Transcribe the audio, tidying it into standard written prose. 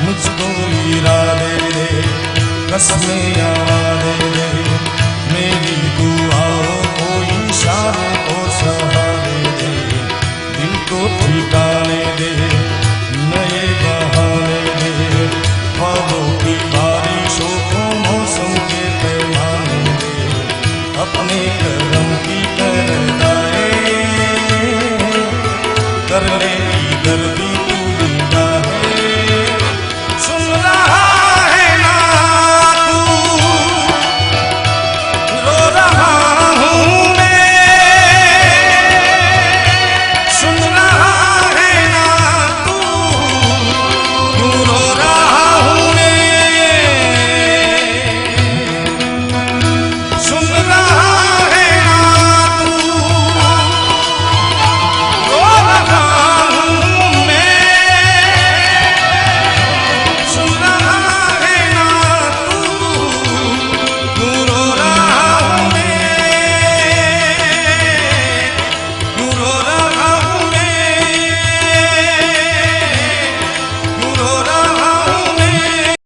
मुझको इरादे दे, कसमें यादें दे, मेरी दुआओं को इशारों को सहारे दे, दिल को ठिकाने दे, नए बहाने दे, ख्वाबों की बारिशों को मौसम के पैमाने दे, अपने करम की करदाए कर ले दर्दी